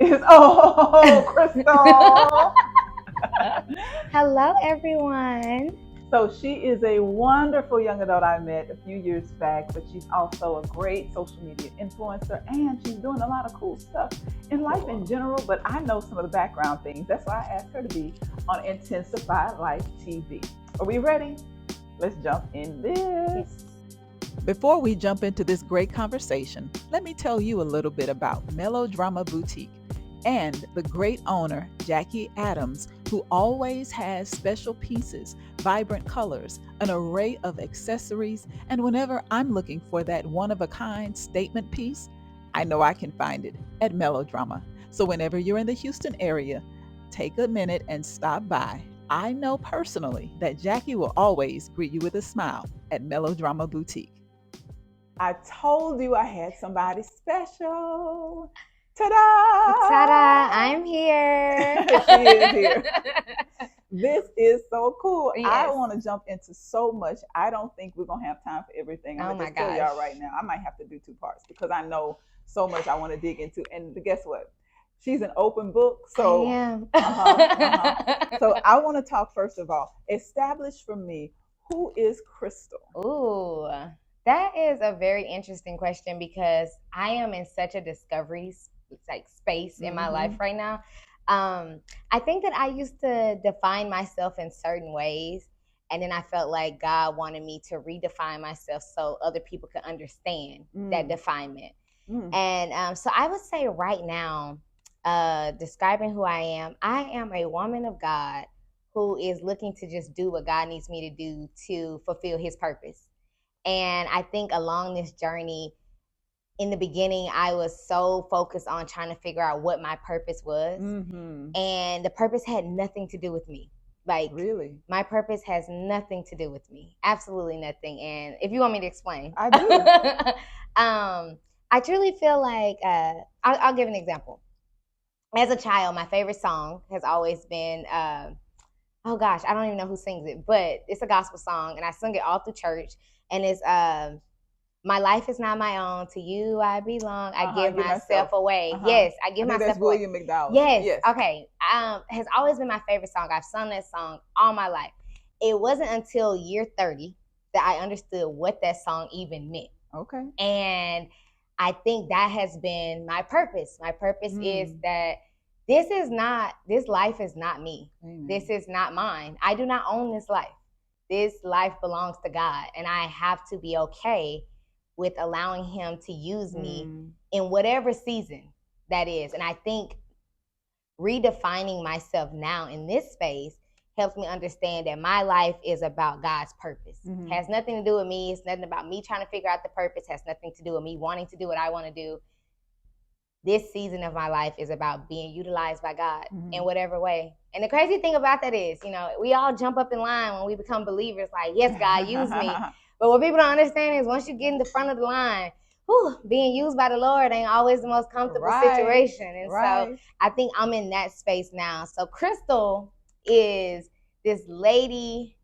is, oh, Crystal. Hello, everyone. So she is a wonderful young adult I met a few years back, but she's also a great social media influencer and she's doing a lot of cool stuff in life in general. But I know some of the background things. That's why I asked her to be on Intensify Life TV. Are we ready? Let's jump in this. Before we jump into this great conversation, let me tell you a little bit about Melodrama Boutique and the great owner, Jackie Adams, who always has special pieces, vibrant colors, an array of accessories, and whenever I'm looking for that one of a kind statement piece, I know I can find it at Melodrama. So whenever you're in the Houston area, take a minute and stop by. I know personally that Jackie will always greet you with a smile at Melodrama Boutique. I told you I had somebody special. Ta-da! Ta-da! I'm here. She is here. This is so cool. Yes. I want to jump into so much. I don't think we're going to have time for everything. I'm Oh going my to just tell gosh. y'all right now. I might have to do 2 parts because I know so much I want to dig into. And guess what? She's an open book. So I am. So I want to talk first of all, establish for me, who is Crystal? Ooh, that is a very interesting question because I am in such a discovery space in my life right now. I think that I used to define myself in certain ways, and then I felt like God wanted me to redefine myself so other people could understand that definement. And so I would say right now, describing who I am a woman of God who is looking to just do what God needs me to do to fulfill his purpose. And I think along this journey, in the beginning, I was so focused on trying to figure out what my purpose was. And the purpose had nothing to do with me. Like, Really? my purpose has nothing to do with me. Absolutely nothing. And if you want me to explain, I do. I truly feel like, I'll give an example. As a child, my favorite song has always been, oh gosh, I don't even know who sings it, but it's a gospel song, and I sing it all through church. And it's my life is not my own. To you I belong. I give myself away. Yes, I give myself that's away. William McDowell. Yes. Okay. Has always been my favorite song. I've sung that song all my life. It wasn't until year 30 that I understood what that song even meant. Okay. And I think that has been my purpose. My purpose is that this life is not me. Amen. This is not mine. I do not own this life. This life belongs to God, and I have to be okay with allowing him to use me in whatever season that is. And I think redefining myself now in this space helps me understand that my life is about God's purpose. It has nothing to do with me. It's nothing about me trying to figure out the purpose. It has nothing to do with me wanting to do what I want to do. This season of my life is about being utilized by God in whatever way. And the crazy thing about that is, we all jump up in line when we become believers, like, yes, God, use me. But what people don't understand is once you get in the front of the line, being used by the Lord ain't always the most comfortable situation. And so I think I'm in that space now. So Crystal is this lady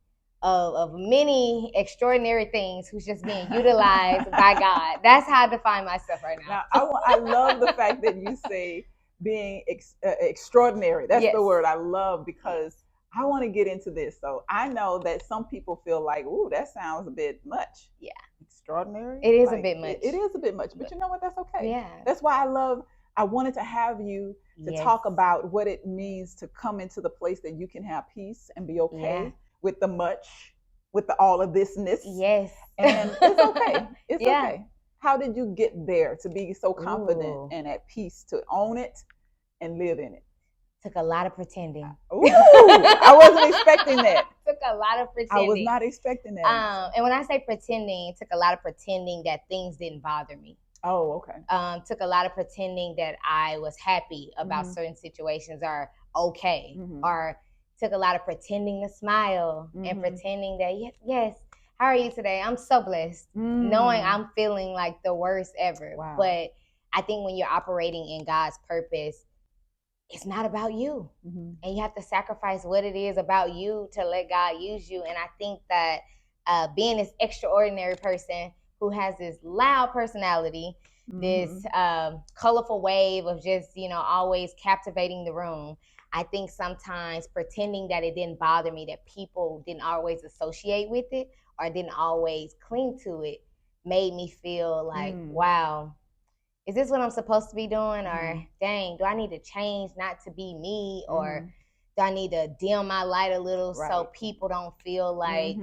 of many extraordinary things who's just being utilized by God. That's how I define myself right now. I love the fact that you say being extraordinary. That's the word I love, because I want to get into this. So I know that some people feel like, ooh, that sounds a bit much. Yeah. Extraordinary. It is a bit much. It is a bit much, but you know what? That's okay. Yeah. That's why I wanted to have you to talk about what it means to come into the place that you can have peace and be okay with the much, with all of thisness. Yes. And it's okay. It's okay. How did you get there to be so confident and at peace to own it and live in it? Took a lot of pretending. Ooh, I wasn't expecting that. Took a lot of pretending. I was not expecting that. And when I say pretending, it took a lot of pretending that things didn't bother me. Oh, okay. Took a lot of pretending that I was happy about certain situations or okay. Or took a lot of pretending to smile and pretending that, yes, how are you today? I'm so blessed. Knowing I'm feeling like the worst ever. Wow. But I think when you're operating in God's purpose, it's not about you. And you have to sacrifice what it is about you to let God use you. And I think that being this extraordinary person who has this loud personality, this colorful wave of just, always captivating the room. I think sometimes pretending that it didn't bother me, that people didn't always associate with it or didn't always cling to it, made me feel like, wow, is this what I'm supposed to be doing? Or dang, do I need to change not to be me? Or do I need to dim my light a little so people don't feel like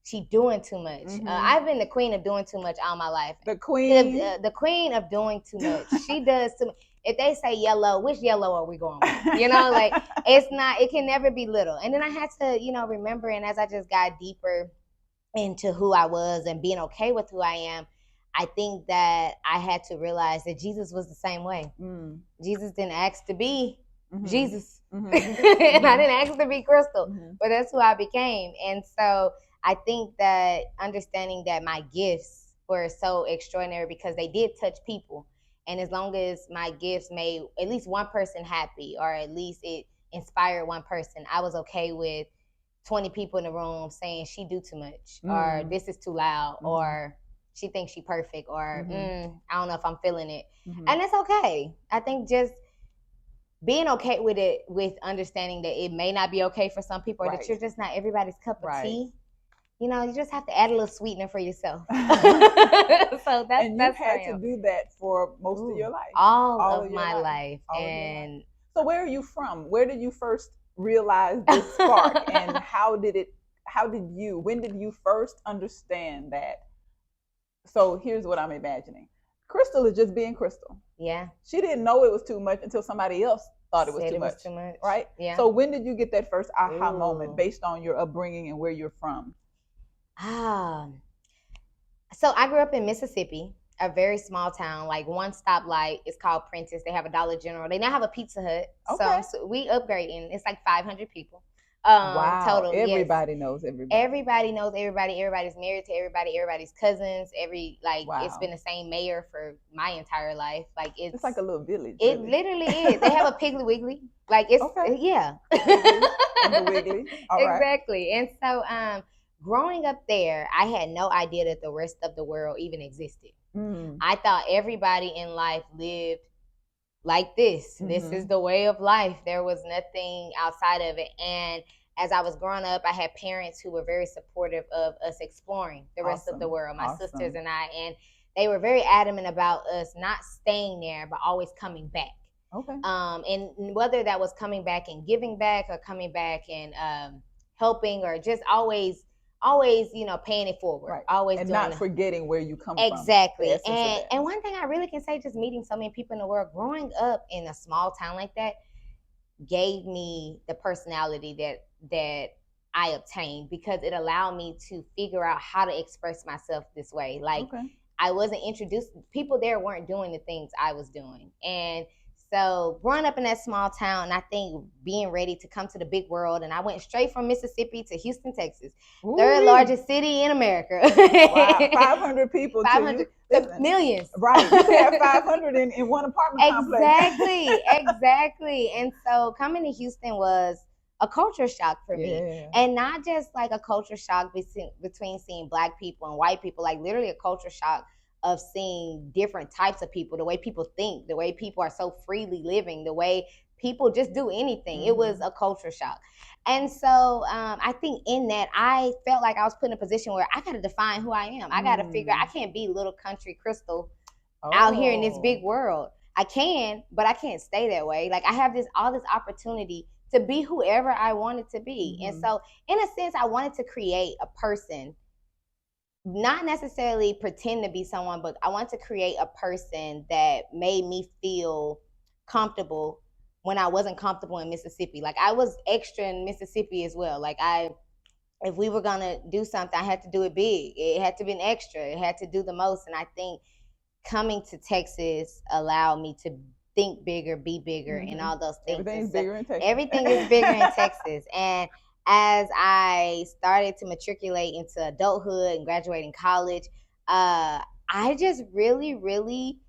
she doing too much? I've been the queen of doing too much all my life. The queen? The queen of doing too much. She does too much. If they say yellow, which yellow are we going with? Like it can never be little. And then I had to, remember, and as I just got deeper into who I was and being okay with who I am, I think that I had to realize that Jesus was the same way. Jesus didn't ask to be Jesus. And I didn't ask to be Crystal, but that's who I became. And so I think that understanding that my gifts were so extraordinary because they did touch people. And as long as my gifts made at least one person happy, or at least it inspired one person, I was okay with 20 people in the room saying she do too much, or this is too loud, or she thinks she perfect, or I don't know if I'm feeling it. And it's okay. I think just being okay with it, with understanding that it may not be okay for some people, or that you're just not everybody's cup of tea. You just have to add a little sweetener for yourself. So that's and you've had to do that for most of your life. All of my life. And so where are you from? Where did you first realize this spark? And when did you first understand that? So here's what I'm imagining. Crystal is just being Crystal. Yeah. She didn't know it was too much until somebody else thought it was too much. Right? Yeah. So when did you get that first aha moment based on your upbringing and where you're from? So I grew up in Mississippi, a very small town, like one stoplight. It's called Prentice. They have a Dollar General. They now have a Pizza Hut. Okay. So we upgrading. It's like 500 people. Wow. Total. Everybody knows everybody. Everybody knows everybody. Everybody's married to everybody. Everybody's cousins. It's been the same mayor for my entire life. Like it's like a little village. It literally is. They have a Piggly Wiggly. Like it's yeah. And the Wiggly. All right. Exactly. And so growing up there, I had no idea that the rest of the world even existed. I thought everybody in life lived like this. This is the way of life. There was nothing outside of it. And as I was growing up, I had parents who were very supportive of us exploring the rest of the world, my sisters and I. And they were very adamant about us not staying there, but always coming back. Okay. And whether that was coming back and giving back, or coming back and helping, or just always, paying it forward. Right. Always and doing not forgetting where you come exactly. from. Exactly. And one thing I really can say, just meeting so many people in the world, growing up in a small town like that, gave me the personality that I obtained, because it allowed me to figure out how to express myself this way. Like I wasn't introduced, people there weren't doing the things I was doing. And so growing up in that small town, I think being ready to come to the big world, and I went straight from Mississippi to Houston, Texas, third largest city in America. Wow, 500 people. 500 millions. Right, you have 500 in one apartment complex. Exactly. And so coming to Houston was a culture shock for me, and not just like a culture shock between seeing Black people and white people, like literally a culture shock of seeing different types of people, the way people think, the way people are so freely living, the way people just do anything. It was a culture shock. And so I think in that, I felt like I was put in a position where I got to define who I am. I got to figure out, I can't be little country Crystal out here in this big world. I can, but I can't stay that way. Like I have all this opportunity to be whoever I wanted to be. And so in a sense, I wanted to create a person, not necessarily pretend to be someone, but I want to create a person that made me feel comfortable when I wasn't comfortable in Mississippi. Like I was extra in Mississippi as well. Like if we were gonna do something, I had to do it big. It had to be an extra. It had to do the most. And I think coming to Texas allowed me to think bigger, be bigger, and all those things. Everything's bigger in Texas. Everything is bigger in Texas. And as I started to matriculate into adulthood and graduating college, I just really, really,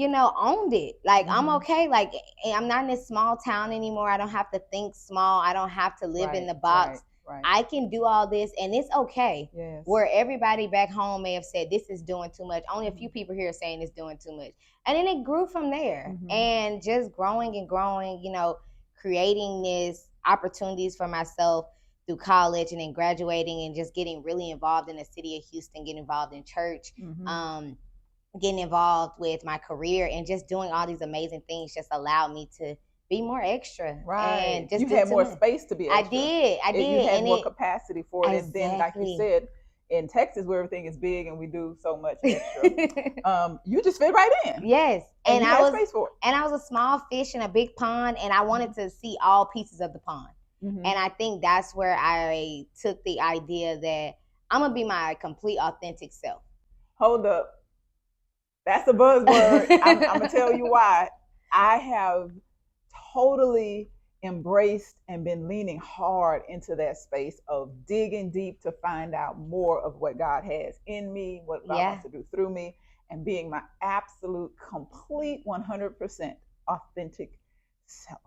owned it. Like, I'm okay. Like, I'm not in this small town anymore. I don't have to think small. I don't have to live in the box. Right. I can do all this and it's okay. Yes. Where everybody back home may have said this is doing too much. Only a few people here are saying it's doing too much. And then it grew from there. And just growing and growing, you know, creating this opportunities for myself through college and then graduating and just getting really involved in the city of Houston, getting involved in church, getting involved with my career and just doing all these amazing things just allowed me to be more extra. Right. And just you had more space to be extra. I did. You had more capacity for it. Exactly. And then, like you said, in Texas where everything is big and we do so much extra, you just fit right in. Yes. And I was space for it. And I was a small fish in a big pond and I wanted to see all pieces of the pond. And I think that's where I took the idea that I'm going to be my complete authentic self. Hold up. That's a buzzword. I'm going to tell you why. I have totally embraced and been leaning hard into that space of digging deep to find out more of what God has in me, what God wants to do through me, and being my absolute, complete 100% authentic self.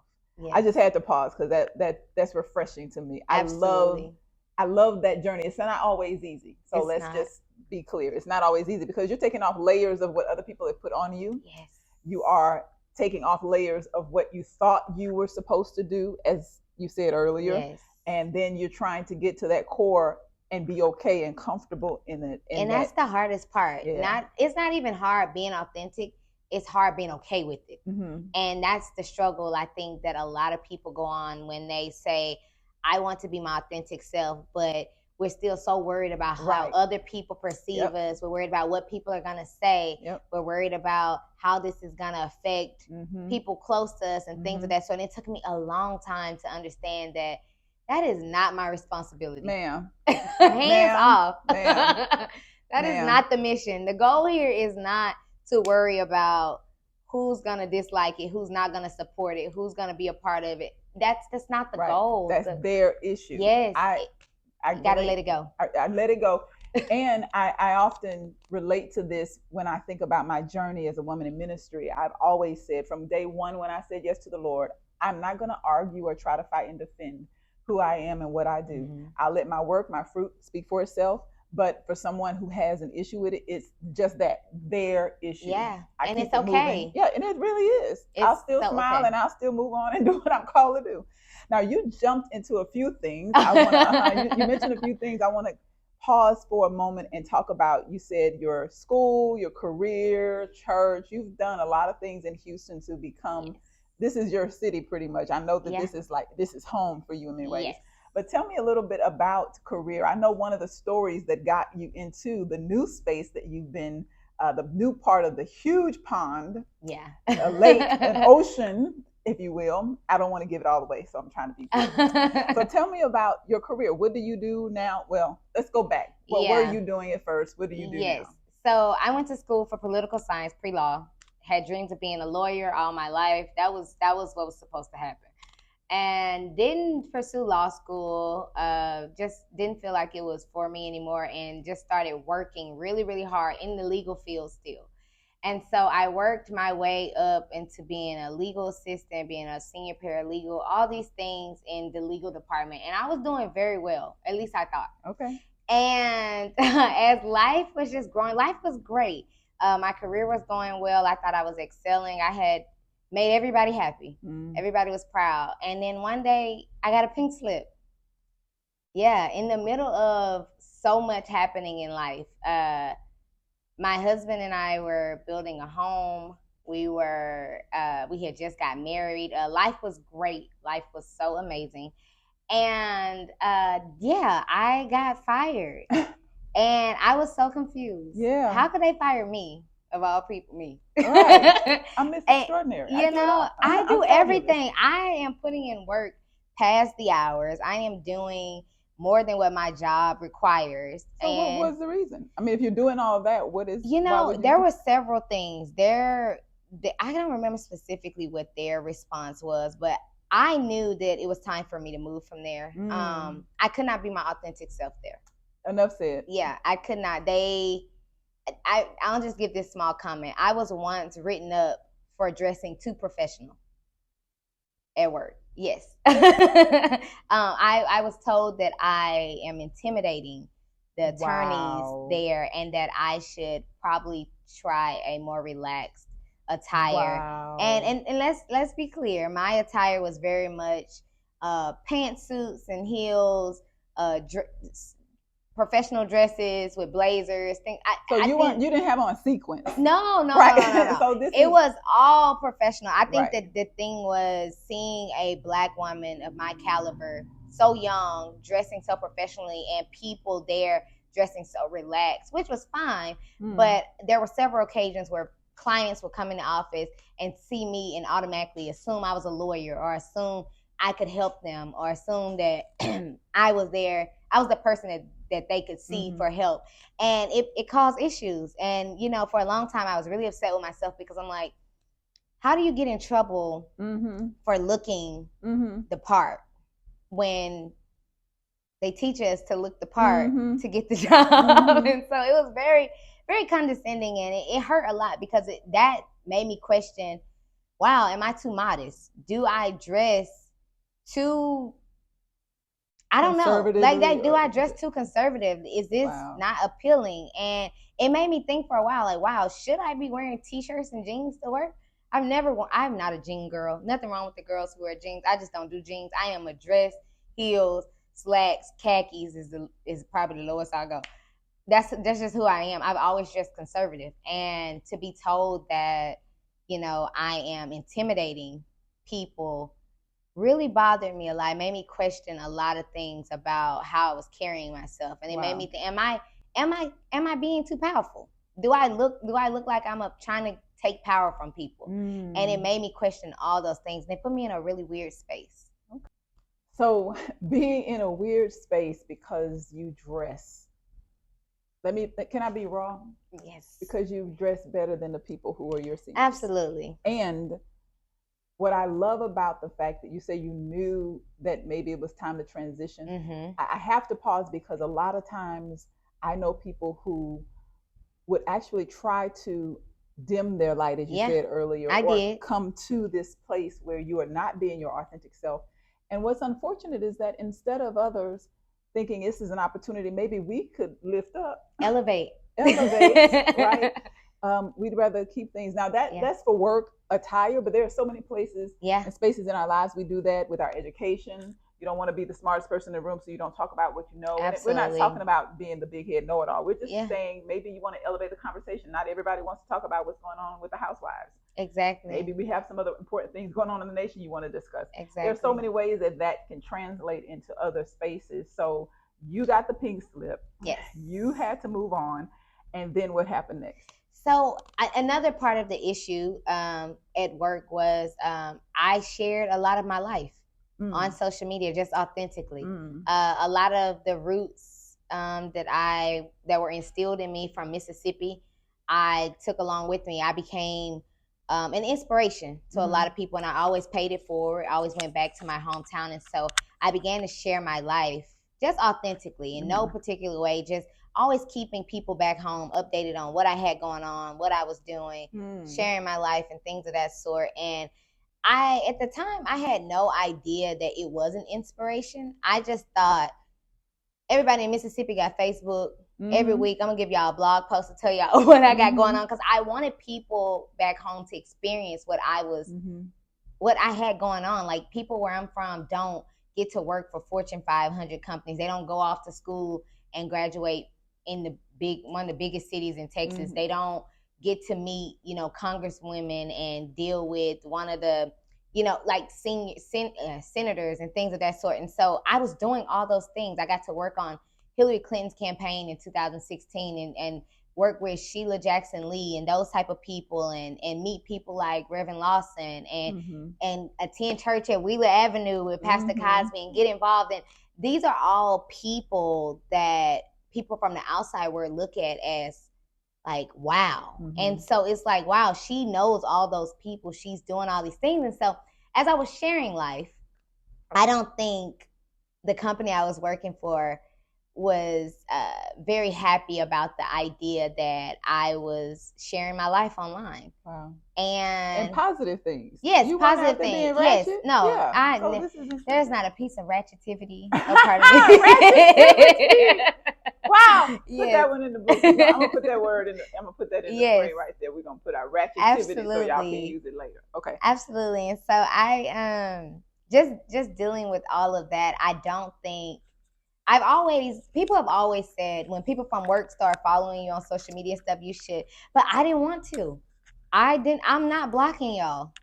Yes. I just had to pause because that's refreshing to me. Absolutely. I love that journey. It's not always easy. So let's just be clear. It's not always easy because you're taking off layers of what other people have put on you. Yes. You are taking off layers of what you thought you were supposed to do, as you said earlier. Yes. And then you're trying to get to that core and be okay and comfortable in it. And that's the hardest part. Yeah. It's not even hard being authentic. It's hard being okay with it. And that's the struggle I think that a lot of people go on when they say, I want to be my authentic self, but we're still so worried about how other people perceive us. We're worried about what people are going to say. We're worried about how this is going to affect people close to us and things of that sort. And it took me a long time to understand that that is not my responsibility. Ma'am. Hands off. Ma'am. That is not the mission. The goal here is not to worry about who's going to dislike it, who's not going to support it, who's going to be a part of it. That's not the goal. That's their issue. Yes. I gotta let it go. I let it go. And I often relate to this when I think about my journey as a woman in ministry. I've always said from day one when I said yes to the Lord, I'm not going to argue or try to fight and defend who I am and what I do. I'll let my work, my fruit speak for itself. But for someone who has an issue with it, it's just their issue. Yeah, and it's okay. Yeah, and it really is. I'll still smile and I'll still move on and do what I'm called to do. Now, you jumped into a few things. You mentioned a few things. I want to pause for a moment and talk about, you said your school, your career, church. You've done a lot of things in Houston to become, this is your city pretty much. I know that this is home for you in many ways. Yes. But tell me a little bit about career. I know one of the stories that got you into the new space that you've been, the new part of the huge pond, a lake, an ocean, if you will. I don't want to give it all away, so I'm trying to be good. So tell me about your career. What do you do now? Well, let's go back. What were you doing at first? What do you do now? So I went to school for political science, pre-law. Had dreams of being a lawyer all my life. That was what was supposed to happen. And didn't pursue law school, just didn't feel like it was for me anymore, and just started working really, really hard in the legal field still. And so I worked my way up into being a legal assistant, being a senior paralegal, all these things in the legal department. And I was doing very well, at least I thought. Okay. And as life was just growing, life was great. My career was going well. I thought I was excelling. I had made everybody happy. Everybody was proud. And then one day I got a pink slip. Yeah, in the middle of so much happening in life. My husband and I were building a home. We had just got married. Life was great. Life was so amazing. And I got fired. And I was so confused. Yeah. How could they fire me? Of all people, me. Right. I'm extraordinary. I do everything. I am putting in work past the hours. I am doing more than what my job requires. So what was the reason? I mean, if you're doing all of that, what is... there were several things. I don't remember specifically what their response was, but I knew that it was time for me to move from there. I could not be my authentic self there. Enough said. Yeah, I could not. I'll just give this small comment. I was once written up for dressing too professional. At work, yes. I was told that I am intimidating the attorneys Wow. there, and that I should probably try a more relaxed attire. And Wow. and let's be clear, my attire was very much pantsuits and heels, professional dresses with blazers. So I think you didn't have on sequins. no. So this It is was all professional. I think right. that the thing was seeing a black woman of my caliber, so young, dressing so professionally, and people there dressing so relaxed, which was fine. But there were several occasions where clients would come in the office and see me and automatically assume I was a lawyer, or assume I could help them, or assume that I was there. I was the person that they could see for help. And it caused issues. And, for a long time, I was really upset with myself, because I'm like, how do you get in trouble for looking the part when they teach us to look the part to get the job? And so it was very, very condescending, and it hurt a lot, because that made me question, wow, am I too modest? Do I dress too, I don't know, like that? Do I dress too conservative? Is this not appealing? And it made me think for a while, like, wow, should I be wearing t-shirts and jeans to work? I'm not a jean girl. Nothing wrong with the girls who wear jeans. I just don't do jeans. I am a dress, heels, slacks, khakis is probably the lowest I'll go. That's just who I am. I've always dressed conservative, and to be told that, I am intimidating people really bothered me a lot. It made me question a lot of things about how I was carrying myself, and it made me think: am I being too powerful? Do I look like I'm trying to take power from people? And it made me question all those things. And it put me in a really weird space. Okay. So being in a weird space because you dress. Can I be wrong? Yes. Because you dress better than the people who are your seniors. Absolutely. And what I love about the fact that you say you knew that maybe it was time to transition, I have to pause, because a lot of times I know people who would actually try to dim their light, as you said earlier, or come to this place where you are not being your authentic self. And what's unfortunate is that instead of others thinking this is an opportunity, maybe we could lift up, elevate, right? We'd rather keep things. Now that's for work attire, but there are so many places and spaces in our lives we do that with our education. You don't want to be the smartest person in the room, so you don't talk about what you know. We're not talking about being the big head know-it-all. We're just saying maybe you want to elevate the conversation. Not everybody wants to talk about what's going on with the housewives. Exactly. Maybe we have some other important things going on in the nation you want to discuss. Exactly. There's so many ways that can translate into other spaces. So you got the pink slip. Yes. You had to move on. And then what happened next? So another part of the issue at work was I shared a lot of my life on social media, just authentically. A lot of the roots that were instilled in me from Mississippi, I took along with me. I became an inspiration to a lot of people, and I always paid it forward. I always went back to my hometown, and so I began to share my life just authentically, in no particular way, just always keeping people back home updated on what I had going on, what I was doing, sharing my life and things of that sort. And at the time, I had no idea that it was an inspiration. I just thought everybody in Mississippi got Facebook. Every week, I'm going to give y'all a blog post to tell y'all what I got going on, because I wanted people back home to experience what I had going on. Like, people where I'm from don't get to work for Fortune 500 companies. They don't go off to school and graduate in one of the biggest cities in Texas. They don't get to meet, congresswomen and deal with one of the, like senior senators and things of that sort. And so I was doing all those things. I got to work on Hillary Clinton's campaign in 2016 and work with Sheila Jackson Lee and those type of people, and meet people like Reverend Lawson and attend church at Wheeler Avenue with Pastor Cosby and get involved. And these are all people that people from the outside would look at as like, wow. And so it's like, wow, she knows all those people. She's doing all these things. And so as I was sharing life, I don't think the company I was working for was very happy about the idea that I was sharing my life online. Wow. And positive things. Yes, you positive things. Yes, no, yeah. So this is there's not a piece of ratchetivity a part of me. Wow. Yes. Put that one in the book. I'm gonna put that word in. I'm gonna put that in the screen right there. We're gonna put our ratchetivity so y'all can use it later. Okay. Absolutely. And so I just dealing with all of that. I don't think people have always said when people from work start following you on social media and stuff, you should. But I didn't want to. I'm not blocking y'all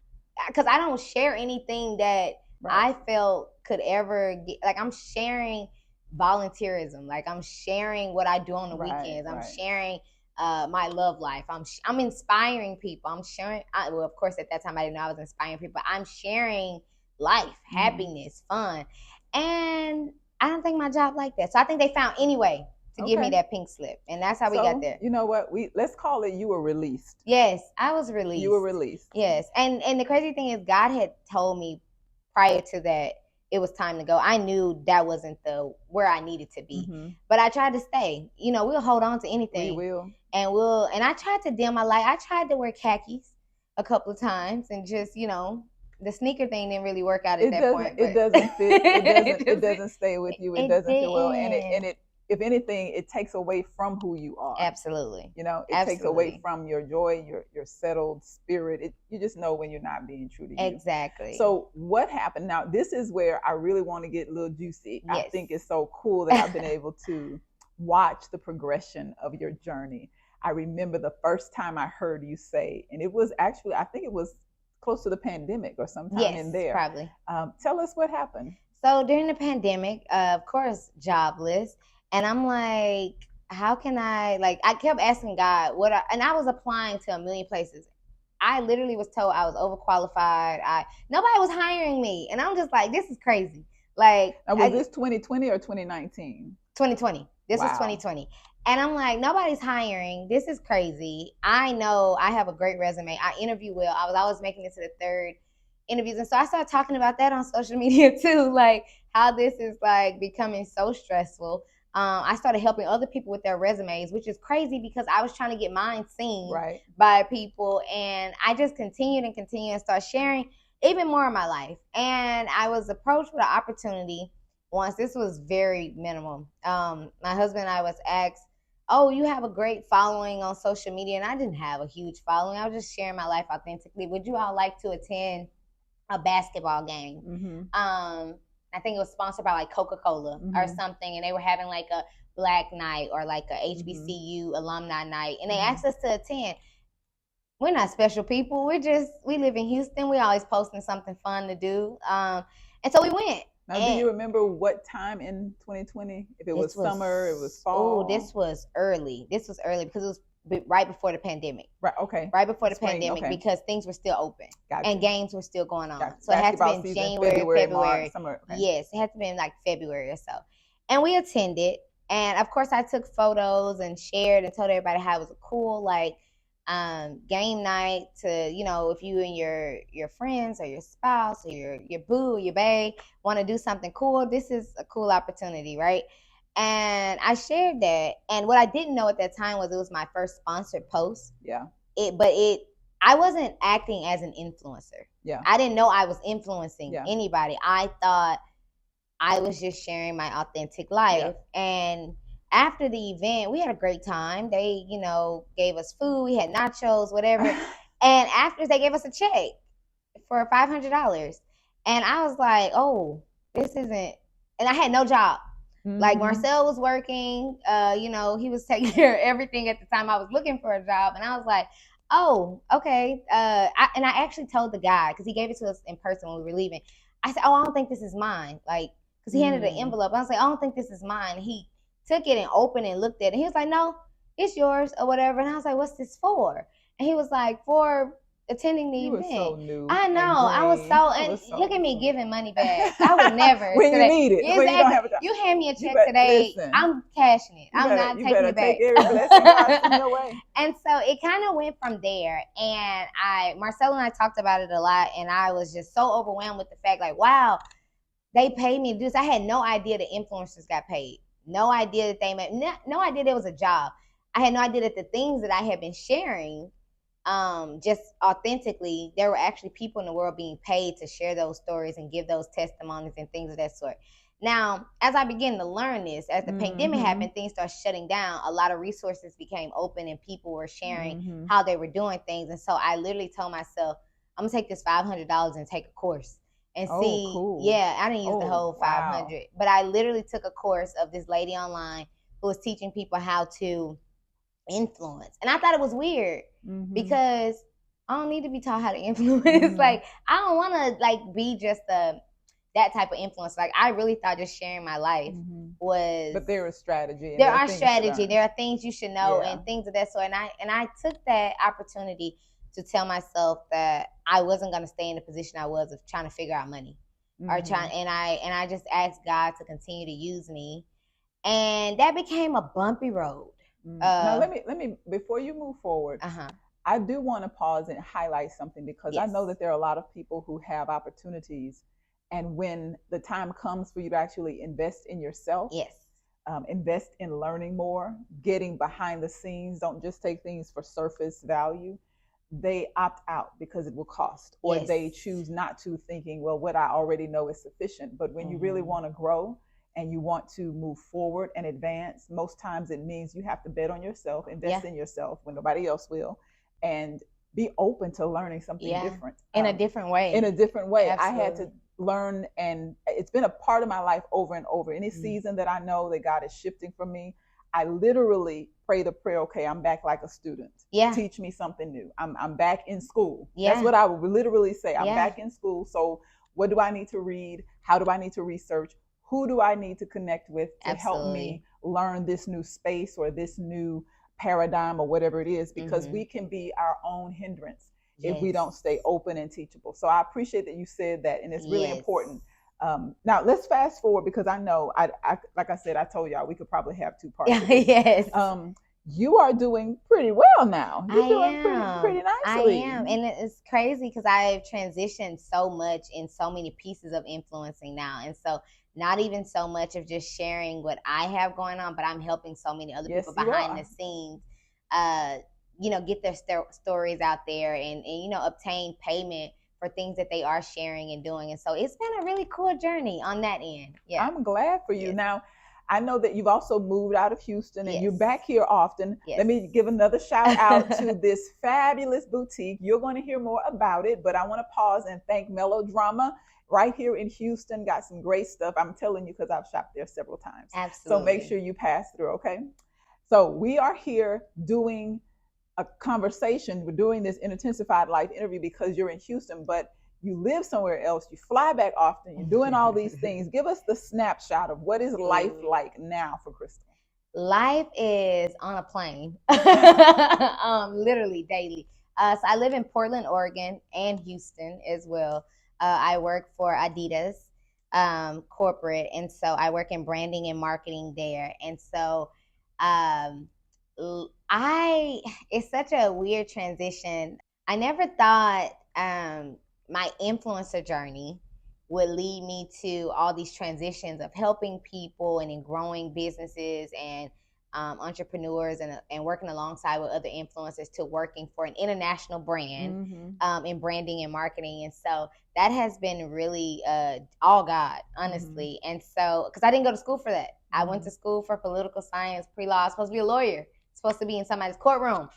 because I don't share anything that I felt could ever get. Like, I'm sharing volunteerism. Like, I'm sharing what I do on the weekends. I'm sharing my love life. I'm inspiring people. I'm sharing. Well, of course, at that time I didn't know I was inspiring people. But I'm sharing life, happiness, fun, and I don't think my job like that. So I think they found any way to give me that pink slip, and that's how we got there. You know what? Let's call it, you were released. Yes, I was released. You were released. Yes, and the crazy thing is, God had told me prior to that it was time to go. I knew that wasn't where I needed to be, but I tried to stay. You know, we'll hold on to anything. We will, and I tried to dim my light. I tried to wear khakis a couple of times, and just the sneaker thing didn't really work out at that point. It doesn't fit. It doesn't stay with you. It doesn't fit well, and it if anything, it takes away from who you are. Absolutely. It takes away from your joy, your settled spirit. You just know when you're not being true to you. Exactly. So what happened? Now, this is where I really want to get a little juicy. Yes. I think it's so cool that I've been able to watch the progression of your journey. I remember the first time I heard you say, and it was actually, I think it was close to the pandemic or sometime in there. Probably. Tell us what happened. So during the pandemic, of course, jobless. And I'm like, how can I kept asking God and I was applying to a million places. I literally was told I was overqualified. Nobody was hiring me. And I'm just like, this is crazy. Like, was this 2020 or 2019? 2020. This was 2020. And I'm like, nobody's hiring. This is crazy. I know I have a great resume. I interview well. I was always making it to the third interviews. And so I started talking about that on social media too, like how this is like becoming so stressful. I started helping other people with their resumes, which is crazy because I was trying to get mine seen by people. And I just continued and start sharing even more of my life. And I was approached with an opportunity once. This was very minimal. My husband and I was asked, oh, you have a great following on social media. And I didn't have a huge following. I was just sharing my life authentically. Would you all like to attend a basketball game? I think it was sponsored by like Coca-Cola or something. And they were having like a Black night or like a HBCU alumni night. And they asked us to attend. We're not special people. We live in Houston. We're always posting something fun to do. And so we went. Now, do you remember what time in 2020? If it was summer, it was fall? Oh, this was early. Because it was right before the pandemic. Right, okay. Right before the pandemic because things were still open. Gotcha. And games were still going on. Gotcha. So it had to be in January, February. March, summer. Okay. Yes, it had to be in like February or so. And we attended. And of course I took photos and shared and told everybody how it was a cool game night to, if you and your friends or your spouse or your boo or your bae want to do something cool, this is a cool opportunity, right? And I shared that. And what I didn't know at that time was it was my first sponsored post. Yeah. I wasn't acting as an influencer. Yeah. I didn't know I was influencing anybody. I thought I was just sharing my authentic life. Yeah. And after the event, we had a great time. They, gave us food. We had nachos, whatever. And after, they gave us a check for $500. And I was like, oh, this isn't. And I had no job. Like Marcel was working, he was taking care of everything at the time I was looking for a job. And I was like, oh, okay. I actually told the guy, because he gave it to us in person when we were leaving. I said, oh, I don't think this is mine. Like, because he handed an envelope. I was like, I don't think this is mine. He took it and opened it and looked at it. And he was like, no, it's yours or whatever. And I was like, what's this for? And he was like, for attending the event. So new. I know. I was so look at me giving money back. I would never. When you need it. Exactly. When you don't have a job. You hand me a check today, I'm cashing it. I'm not taking it back. Take every blessing God in your way. And so it kind of went from there. And Marcelo and I talked about it a lot. And I was just so overwhelmed with the fact, like, wow, they paid me to do this. I had no idea the influencers got paid. no idea that they made, no idea there was a job. I had no idea that the things that I had been sharing, just authentically, there were actually people in the world being paid to share those stories and give those testimonies and things of that sort. Now, as I began to learn this, as the pandemic happened, things started shutting down. A lot of resources became open and people were sharing how they were doing things. And so I literally told myself, I'm gonna take this $500 and take a course and see. Cool. Yeah, I didn't use the whole 500, but I literally took a course of this lady online who was teaching people how to influence. And I thought it was weird because I don't need to be taught how to influence. Like, I don't want to like be just that type of influence. Like, I really thought just sharing my life was. But there is strategy. There are strategy. There are things you should know and things of that sort. And I took that opportunity to tell myself that I wasn't going to stay in the position I was of trying to figure out money or trying. And I just asked God to continue to use me, and that became a bumpy road. Now let me before you move forward. I do want to pause and highlight something because I know that there are a lot of people who have opportunities, and when the time comes for you to actually invest in yourself, invest in learning more, getting behind the scenes, don't just take things for surface value. They opt out because it will cost, or they choose not to, thinking, well, what I already know is sufficient. But when you really want to grow and you want to move forward and advance, most times it means you have to bet on yourself, invest in yourself when nobody else will, and be open to learning something different. In a different way. In a different way. Absolutely. I had to learn, and it's been a part of my life over and over. Any season that I know that God is shifting for me, I literally pray the prayer, okay, I'm back like a student. Teach me something new. I'm back in school. That's what I would literally say. I'm back in school. So what do I need to read? How do I need to research? Who do I need to connect with to help me learn this new space or this new paradigm or whatever it is? Because we can be our own hindrance if we don't stay open and teachable. So I appreciate that you said that, and it's really important. Now let's fast forward, because I know, I like I said, I told y'all we could probably have two parts. You are doing pretty well now. You're doing pretty nicely. I am, and it's crazy because I've transitioned so much in so many pieces of influencing now, and so not even so much of just sharing what I have going on, but I'm helping so many other people behind the scenes, get their stories out there and obtain payment for things that they are sharing and doing. And so it's been a really cool journey on that end. Yeah, I'm glad for you. Now, I know that you've also moved out of Houston and you're back here often. Let me give another shout out to this fabulous boutique. You're going to hear more about it, but I want to pause and thank Melodrama right here in Houston. Got some great stuff. I'm telling you, because I've shopped there several times. Absolutely. So make sure you pass through, okay? So we are here doing a conversation. We're doing this intensified life interview because you're in Houston, but you live somewhere else. You fly back often. You're doing all these things. Give us the snapshot of what is life like now for Crystal. Life is on a plane, literally daily. So I live in Portland, Oregon, and Houston as well. I work for Adidas corporate, and so I work in branding and marketing there. And so it's such a weird transition. I never thought my influencer journey would lead me to all these transitions of helping people and in growing businesses and entrepreneurs and working alongside with other influencers to working for an international brand in branding and marketing. And so that has been really all God, honestly. And so, because I didn't go to school for that. I went to school for political science, pre-law. I was supposed to be a lawyer, supposed to be in somebody's courtroom.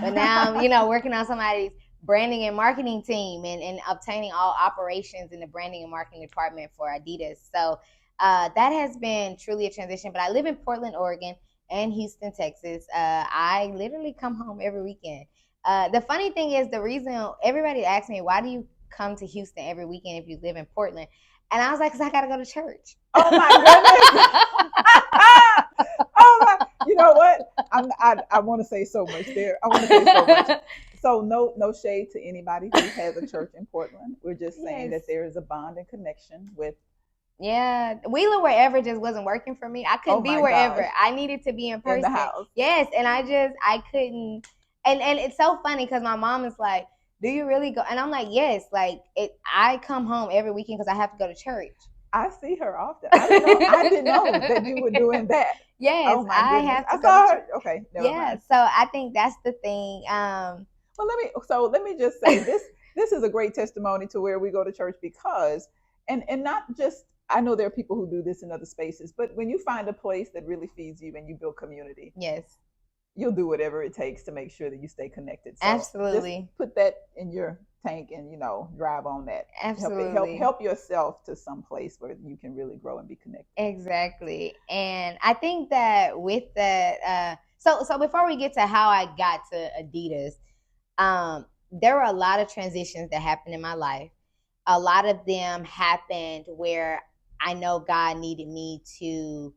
But now I'm, working on somebody's branding and marketing team and obtaining all operations in the branding and marketing department for Adidas. So that has been truly a transition. But I live in Portland, Oregon, and Houston, Texas. I literally come home every weekend. The funny thing is, the reason everybody asks me, why do you come to Houston every weekend if you live in Portland? And I was like, because I got to go to church. Oh, my goodness. Oh, my. You know what? I want to say so much there. I want to say so much. So no shade to anybody who has a church in Portland. We're just saying that there is a bond and connection with. Yeah, Wheeler wherever just wasn't working for me. I couldn't be wherever. Gosh. I needed to be in person. In the house. Yes, and I couldn't. And it's so funny because my mom is like, do you really go? And I'm like, yes. Like I come home every weekend because I have to go to church. I see her often. I didn't know. I didn't know that you were doing that. Yes, Oh my I goodness! have to I go to saw church. her. Okay, never Yeah, mind. so I think that's the thing. Well, let me just say this. This is a great testimony to where we go to church because, and not just. I know there are people who do this in other spaces, but when you find a place that really feeds you and you build community, Yes, you'll do whatever it takes to make sure that you stay connected. So just absolutely, put that in your tank and drive on that. absolutely. Help yourself to some place where you can really grow and be connected. Exactly. And I think that with that, so before we get to how I got to Adidas, there were a lot of transitions that happened in my life. A lot of them happened where I know God needed me to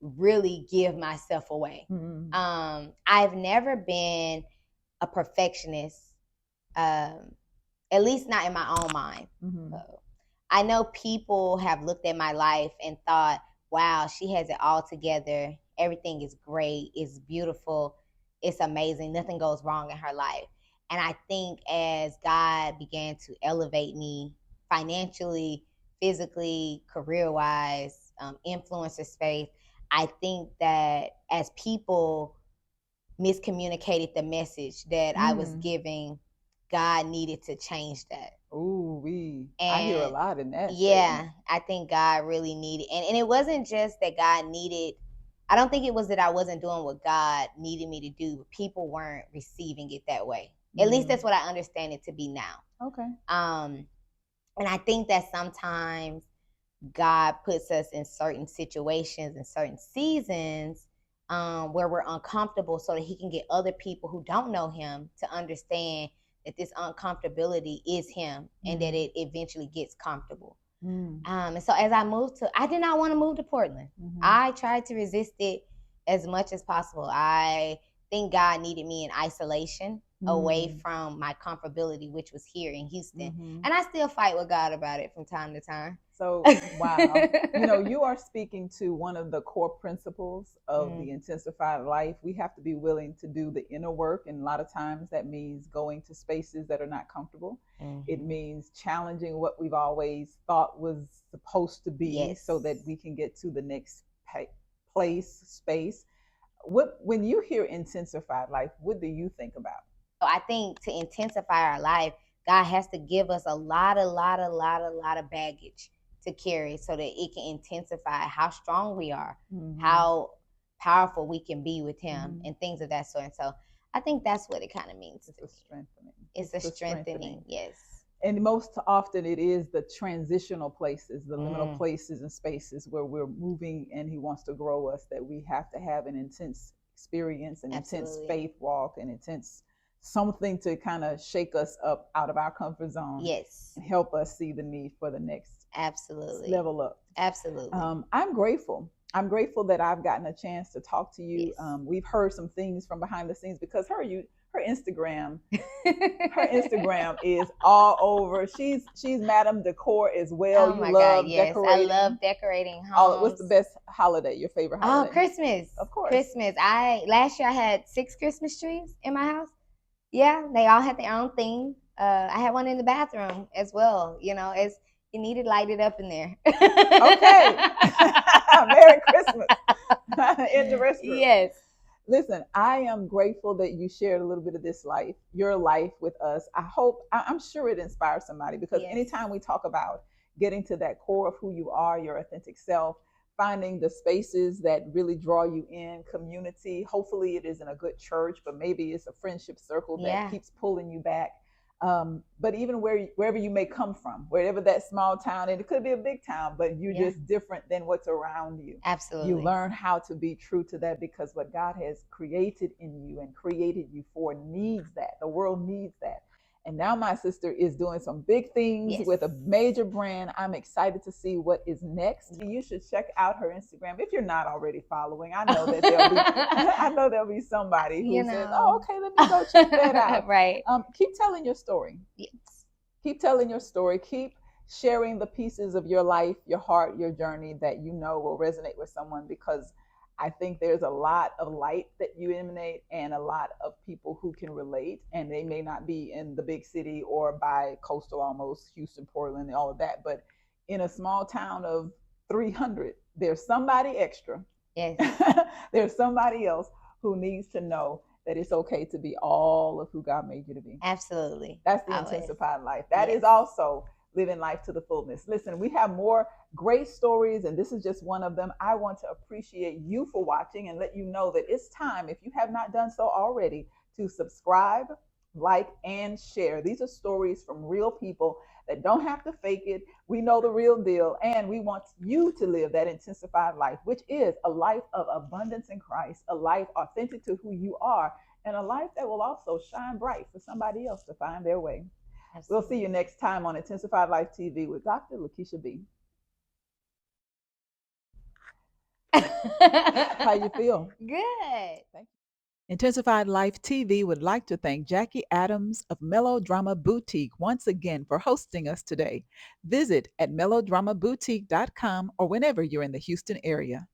really give myself away. Mm-hmm. I've never been a perfectionist, um, at least not in my own mind. Mm-hmm. I know people have looked at my life and thought, wow, she has it all together. Everything is great. It's beautiful. It's amazing. Nothing goes wrong in her life. And I think as God began to elevate me financially, physically, career wise, influencer space, I think that as people miscommunicated the message that I was giving, God needed to change that. Ooh, I hear a And lot in that statement. yeah, I think God really needed, and it wasn't just that God needed, I don't think it was that I wasn't doing what God needed me to do, but people weren't receiving it that way. At least that's what I understand it to be now. Okay. And I think that sometimes God puts us in certain situations and certain seasons where we're uncomfortable so that He can get other people who don't know Him to understand that this uncomfortability is Him and that it eventually gets comfortable. And so as I did not want to move to Portland. I tried to resist it as much as possible. I think God needed me in isolation away from my comfortability, which was here in Houston. And I still fight with God about it from time to time. So, wow. You are speaking to one of the core principles of the intensified life. We have to be willing to do the inner work. And a lot of times that means going to spaces that are not comfortable. It means challenging what we've always thought was supposed to be so that we can get to the next place, space. When you hear intensified life, what do you think about? So I think to intensify our life, God has to give us a lot of baggage to carry so that it can intensify how strong we are, how powerful we can be with Him, and things of that sort. And so I think that's what it kind of means. It's a strengthening. It's a strengthening, yes. And most often it is the transitional places, the liminal places and spaces where we're moving and He wants to grow us, that we have to have an intense experience, an intense faith walk, an intense something to kind of shake us up out of our comfort zone. Yes. And help us see the need for the next level up. Absolutely. I'm grateful. I'm grateful that I've gotten a chance to talk to you. Yes. We've heard some things from behind the scenes because her Instagram is all over. She's Madame Decor as well. Oh my God, yes. Decorating. I love decorating homes. What's the best holiday? Your favorite holiday? Oh, Christmas. Of course. Christmas. Last year I had 6 Christmas trees in my house. Yeah, they all had their own theme. I had one in the bathroom as well. As you need it lighted up in there. Okay. Merry Christmas. In the restroom. Yes. Listen, I am grateful that you shared a little bit of your life with us. I'm sure it inspires somebody because anytime we talk about getting to that core of who you are, your authentic self, finding the spaces that really draw you in, community. Hopefully it isn't a good church, but maybe it's a friendship circle that keeps pulling you back. But even wherever you may come from, wherever that small town, and it could be a big town, but you're just different than what's around you. Absolutely. You learn how to be true to that because what God has created in you and created you for needs that. The world needs that. And now my sister is doing some big things with a major brand. I'm excited to see what is next. You should check out her Instagram if you're not already following. I know that there'll be somebody who says, "Oh, okay, let me go check that out." Right. Keep telling your story. Yes. Keep telling your story. Keep sharing the pieces of your life, your heart, your journey that will resonate with someone, because I think there's a lot of light that you emanate and a lot of people who can relate, and they may not be in the big city or by coastal, almost Houston, Portland, all of that, but in a small town of 300, there's somebody extra. Yes. There's somebody else who needs to know that it's okay to be all of who God made you to be. Absolutely. That's the Always. intensified life. That Yes. is also living life to the fullness. Listen, we have more great stories, and this is just one of them. I want to appreciate you for watching and let you know that it's time, if you have not done so already, to subscribe, like, and share. These are stories from real people that don't have to fake it. We know the real deal, and we want you to live that intensified life, which is a life of abundance in Christ, a life authentic to who you are, and a life that will also shine bright for somebody else to find their way. Absolutely. We'll see you next time on Intensified Life TV with Dr. Lakeisha B. How you feel? Good. Thank you. Intensified Life TV would like to thank Jackie Adams of Melodrama Boutique once again for hosting us today. Visit at melodramaboutique.com or whenever you're in the Houston area.